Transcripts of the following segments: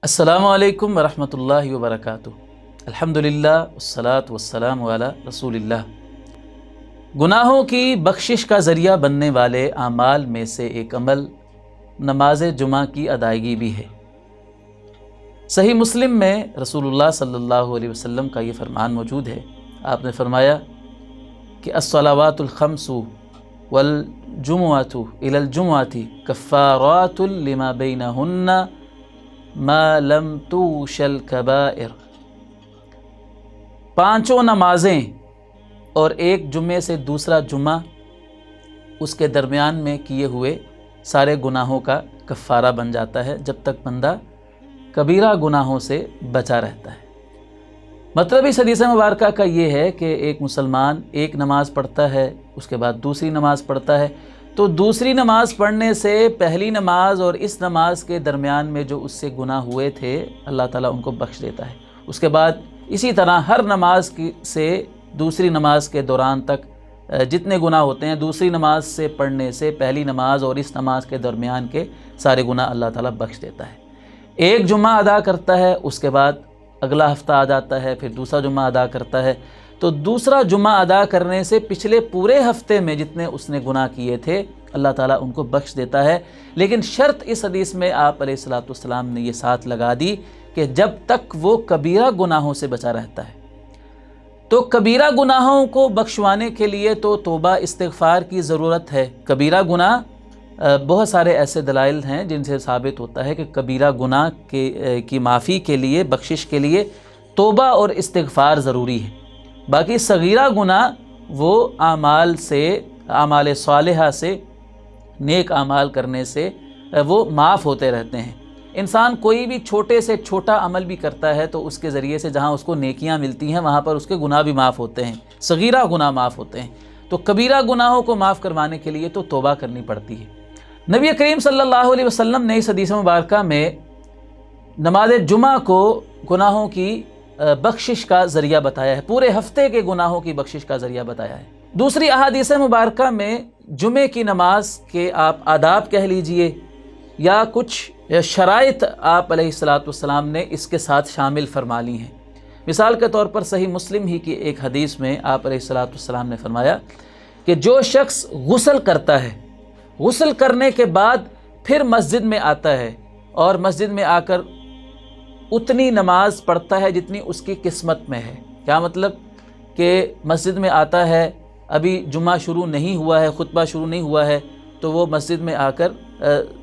السلام علیکم ورحمۃ اللہ وبرکاتہ۔ الحمدللہ والصلاۃ والسلام علی رسول اللہ۔ گناہوں کی بخشش کا ذریعہ بننے والے اعمال میں سے ایک عمل نماز جمعہ کی ادائیگی بھی ہے۔ صحیح مسلم میں رسول اللہ صلی اللہ علیہ وسلم کا یہ فرمان موجود ہے۔ آپ نے فرمایا کہ الصلوات الخمس والجمعۃ الی الجمعۃ کفارات لما بینہن ما لم توش الکبائر۔ پانچوں نمازیں اور ایک جمعے سے دوسرا جمعہ اس کے درمیان میں کیے ہوئے سارے گناہوں کا کفارہ بن جاتا ہے جب تک بندہ کبیرہ گناہوں سے بچا رہتا ہے۔ مطلب اس حدیث مبارکہ کا یہ ہے کہ ایک مسلمان ایک نماز پڑھتا ہے، اس کے بعد دوسری نماز پڑھتا ہے، تو دوسری نماز پڑھنے سے پہلی نماز اور اس نماز کے درمیان میں جو اس سے گناہ ہوئے تھے اللہ تعالیٰ ان کو بخش دیتا ہے۔ اس کے بعد اسی طرح ہر نماز سے دوسری نماز کے دوران تک جتنے گناہ ہوتے ہیں دوسری نماز سے پڑھنے سے پہلی نماز اور اس نماز کے درمیان کے سارے گناہ اللہ تعالیٰ بخش دیتا ہے۔ ایک جمعہ ادا کرتا ہے، اس کے بعد اگلا ہفتہ آ جاتا ہے، پھر دوسرا جمعہ ادا کرتا ہے، تو دوسرا جمعہ ادا کرنے سے پچھلے پورے ہفتے میں جتنے اس نے گناہ کیے تھے اللہ تعالیٰ ان کو بخش دیتا ہے۔ لیکن شرط اس حدیث میں آپ علیہ السلام نے یہ ساتھ لگا دی کہ جب تک وہ کبیرہ گناہوں سے بچا رہتا ہے۔ تو کبیرہ گناہوں کو بخشوانے کے لیے تو توبہ استغفار کی ضرورت ہے۔ کبیرہ گناہ بہت سارے ایسے دلائل ہیں جن سے ثابت ہوتا ہے کہ کبیرہ گناہ کی معافی کے لیے، بخشش کے لیے توبہ اور استغفار ضروری ہے۔ باقی صغیرہ گناہ وہ اعمال صالحہ سے، نیک اعمال کرنے سے وہ معاف ہوتے رہتے ہیں۔ انسان کوئی بھی چھوٹے سے چھوٹا عمل بھی کرتا ہے تو اس کے ذریعے سے جہاں اس کو نیکیاں ملتی ہیں وہاں پر اس کے گناہ بھی معاف ہوتے ہیں، صغیرہ گناہ معاف ہوتے ہیں۔ تو کبیرہ گناہوں کو معاف کروانے کے لیے تو توبہ کرنی پڑتی ہے۔ نبی کریم صلی اللہ علیہ وسلم نے اس حدیث مبارکہ میں نماز جمعہ کو گناہوں کی بخشش کا ذریعہ بتایا ہے، پورے ہفتے کے گناہوں کی بخشش کا ذریعہ بتایا ہے۔ دوسری احادیث مبارکہ میں جمعے کی نماز کے آپ آداب کہہ لیجئے یا کچھ شرائط آپ علیہ السلام نے اس کے ساتھ شامل فرما لی ہیں۔ مثال کے طور پر صحیح مسلم ہی کی ایک حدیث میں آپ علیہ السلام نے فرمایا کہ جو شخص غسل کرتا ہے، غسل کرنے کے بعد پھر مسجد میں آتا ہے اور مسجد میں آ کر اتنی نماز پڑھتا ہے جتنی اس کی قسمت میں ہے۔ کیا مطلب کہ مسجد میں آتا ہے، ابھی جمعہ شروع نہیں ہوا ہے، خطبہ شروع نہیں ہوا ہے، تو وہ مسجد میں آ کر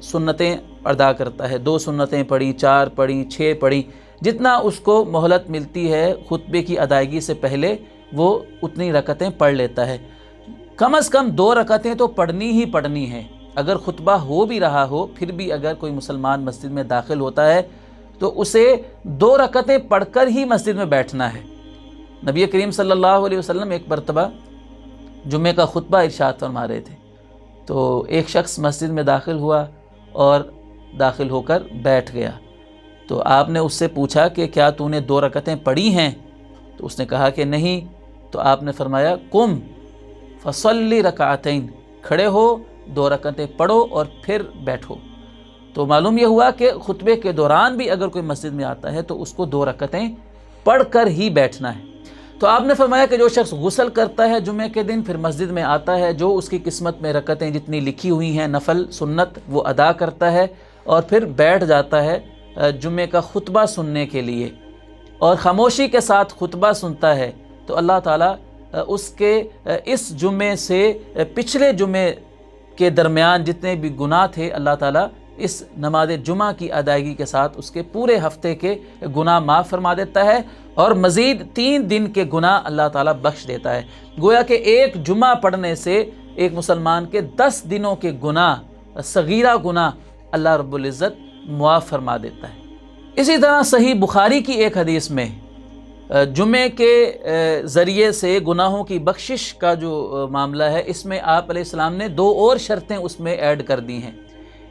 سنتیں ادا کرتا ہے، 2 سنتیں پڑھی، 4 پڑھی، 6 پڑھی، جتنا اس کو مہلت ملتی ہے خطبے کی ادائیگی سے پہلے وہ اتنی رکعتیں پڑھ لیتا ہے۔ کم از کم 2 رکعتیں تو پڑھنی ہی پڑھنی ہیں۔ اگر خطبہ ہو بھی رہا ہو پھر بھی اگر کوئی مسلمان مسجد میں داخل ہوتا ہے تو اسے 2 رکعتیں پڑھ کر ہی مسجد میں بیٹھنا ہے۔ نبی کریم صلی اللہ علیہ وسلم ایک مرتبہ جمعے کا خطبہ ارشاد فرما رہے تھے، تو ایک شخص مسجد میں داخل ہوا اور داخل ہو کر بیٹھ گیا، تو آپ نے اس سے پوچھا کہ کیا تو نے 2 رکعتیں پڑھی ہیں؟ تو اس نے کہا کہ نہیں۔ تو آپ نے فرمایا قم فصلی رکعتین، کھڑے ہو 2 رکعتیں پڑھو اور پھر بیٹھو۔ تو معلوم یہ ہوا کہ خطبے کے دوران بھی اگر کوئی مسجد میں آتا ہے تو اس کو 2 رکعتیں پڑھ کر ہی بیٹھنا ہے۔ تو آپ نے فرمایا کہ جو شخص غسل کرتا ہے جمعے کے دن پھر مسجد میں آتا ہے، جو اس کی قسمت میں رکعتیں جتنی لکھی ہوئی ہیں نفل سنت وہ ادا کرتا ہے اور پھر بیٹھ جاتا ہے جمعے کا خطبہ سننے کے لیے اور خاموشی کے ساتھ خطبہ سنتا ہے، تو اللہ تعالیٰ اس کے اس جمعے سے پچھلے جمعے کے درمیان جتنے بھی گناہ تھے اللہ تعالیٰ اس نماز جمعہ کی ادائیگی کے ساتھ اس کے پورے ہفتے کے گناہ معاف فرما دیتا ہے اور مزید 3 دن کے گناہ اللہ تعالیٰ بخش دیتا ہے۔ گویا کہ ایک جمعہ پڑھنے سے ایک مسلمان کے 10 دنوں کے گناہ، صغیرہ گناہ اللہ رب العزت معاف فرما دیتا ہے۔ اسی طرح صحیح بخاری کی ایک حدیث میں جمعے کے ذریعے سے گناہوں کی بخشش کا جو معاملہ ہے اس میں آپ علیہ السلام نے 2 اور شرطیں اس میں ایڈ کر دی ہیں۔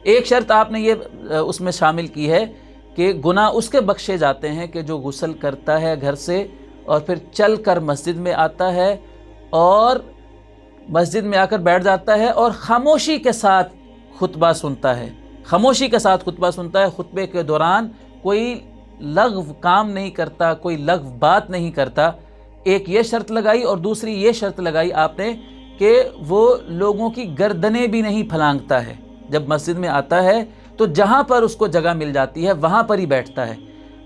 ایک شرط آپ نے یہ اس میں شامل کی ہے کہ گناہ اس کے بخشے جاتے ہیں کہ جو غسل کرتا ہے گھر سے اور پھر چل کر مسجد میں آتا ہے اور مسجد میں آ کر بیٹھ جاتا ہے اور خاموشی کے ساتھ خطبہ سنتا ہے، خاموشی کے ساتھ خطبہ سنتا ہے، خطبے کے دوران کوئی لغو کام نہیں کرتا، کوئی لغو بات نہیں کرتا، ایک یہ شرط لگائی اور دوسری یہ شرط لگائی آپ نے کہ وہ لوگوں کی گردنیں بھی نہیں پھلانگتا ہے۔ جب مسجد میں آتا ہے تو جہاں پر اس کو جگہ مل جاتی ہے وہاں پر ہی بیٹھتا ہے۔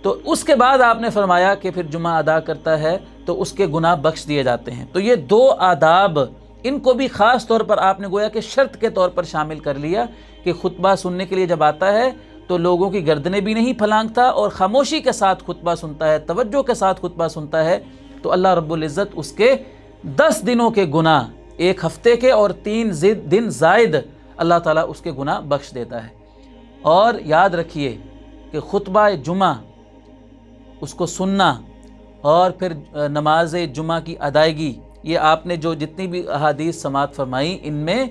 تو اس کے بعد آپ نے فرمایا کہ پھر جمعہ ادا کرتا ہے تو اس کے گناہ بخش دیے جاتے ہیں۔ تو یہ دو آداب، ان کو بھی خاص طور پر آپ نے گویا کہ شرط کے طور پر شامل کر لیا کہ خطبہ سننے کے لیے جب آتا ہے تو لوگوں کی گردنیں بھی نہیں پھلانگتا اور خاموشی کے ساتھ خطبہ سنتا ہے، توجہ کے ساتھ خطبہ سنتا ہے، تو اللہ رب العزت اس کے 10 دنوں کے گناہ، 1 ہفتے کے اور 3 دن زائد، اللہ تعالیٰ اس کے گناہ بخش دیتا ہے۔ اور یاد رکھیے کہ خطبہ جمعہ اس کو سننا اور پھر نماز جمعہ کی ادائیگی، یہ آپ نے جو جتنی بھی احادیث سماعت فرمائی ان میں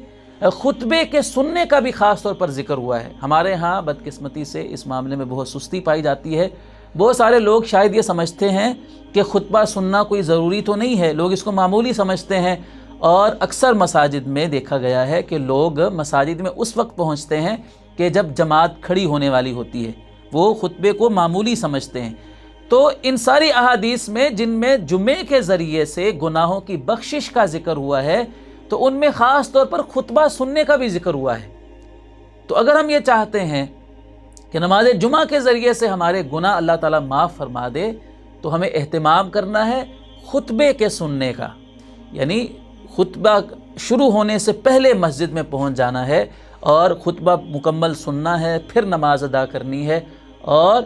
خطبے کے سننے کا بھی خاص طور پر ذکر ہوا ہے۔ ہمارے ہاں بدقسمتی سے اس معاملے میں بہت سستی پائی جاتی ہے۔ بہت سارے لوگ شاید یہ سمجھتے ہیں کہ خطبہ سننا کوئی ضروری تو نہیں ہے، لوگ اس کو معمولی سمجھتے ہیں، اور اکثر مساجد میں دیکھا گیا ہے کہ لوگ مساجد میں اس وقت پہنچتے ہیں کہ جب جماعت کھڑی ہونے والی ہوتی ہے، وہ خطبے کو معمولی سمجھتے ہیں۔ تو ان ساری احادیث میں جن میں جمعے کے ذریعے سے گناہوں کی بخشش کا ذکر ہوا ہے، تو ان میں خاص طور پر خطبہ سننے کا بھی ذکر ہوا ہے۔ تو اگر ہم یہ چاہتے ہیں کہ نماز جمعہ کے ذریعے سے ہمارے گناہ اللہ تعالیٰ معاف فرما دے، تو ہمیں اہتمام کرنا ہے خطبے کے سننے کا، یعنی خطبہ شروع ہونے سے پہلے مسجد میں پہنچ جانا ہے اور خطبہ مکمل سننا ہے، پھر نماز ادا کرنی ہے، اور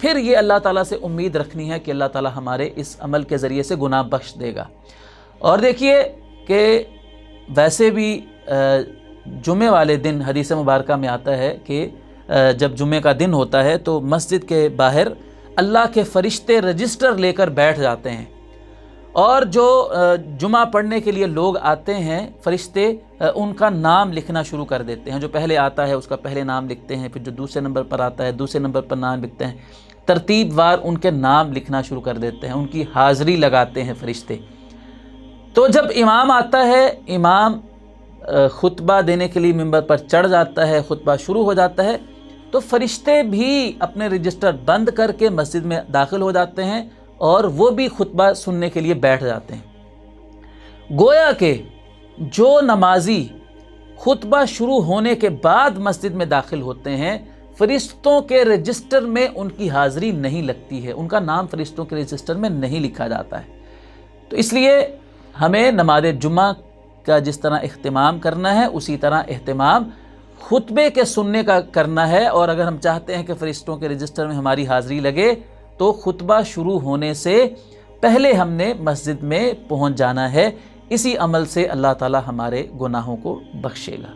پھر یہ اللہ تعالیٰ سے امید رکھنی ہے کہ اللہ تعالیٰ ہمارے اس عمل کے ذریعے سے گناہ بخش دے گا۔ اور دیکھیے کہ ویسے بھی جمعے والے دن حدیث مبارکہ میں آتا ہے کہ جب جمعے کا دن ہوتا ہے تو مسجد کے باہر اللہ کے فرشتے رجسٹر لے کر بیٹھ جاتے ہیں، اور جو جمعہ پڑھنے کے لیے لوگ آتے ہیں فرشتے ان کا نام لکھنا شروع کر دیتے ہیں۔ جو پہلے آتا ہے اس کا پہلے نام لکھتے ہیں، پھر جو دوسرے نمبر پر آتا ہے دوسرے نمبر پر نام لکھتے ہیں، ترتیب وار ان کے نام لکھنا شروع کر دیتے ہیں، ان کی حاضری لگاتے ہیں فرشتے۔ تو جب امام آتا ہے، امام خطبہ دینے کے لیے ممبر پر چڑھ جاتا ہے، خطبہ شروع ہو جاتا ہے، تو فرشتے بھی اپنے رجسٹر بند کر کے مسجد میں داخل ہو جاتے ہیں اور وہ بھی خطبہ سننے کے لیے بیٹھ جاتے ہیں۔ گویا کہ جو نمازی خطبہ شروع ہونے کے بعد مسجد میں داخل ہوتے ہیں، فرشتوں کے رجسٹر میں ان کی حاضری نہیں لگتی ہے، ان کا نام فرشتوں کے رجسٹر میں نہیں لکھا جاتا ہے۔ تو اس لیے ہمیں نماز جمعہ کا جس طرح اہتمام کرنا ہے، اسی طرح اہتمام خطبے کے سننے کا کرنا ہے، اور اگر ہم چاہتے ہیں کہ فرشتوں کے رجسٹر میں ہماری حاضری لگے تو خطبہ شروع ہونے سے پہلے ہم نے مسجد میں پہنچ جانا ہے۔ اسی عمل سے اللہ تعالی ہمارے گناہوں کو بخشے گا۔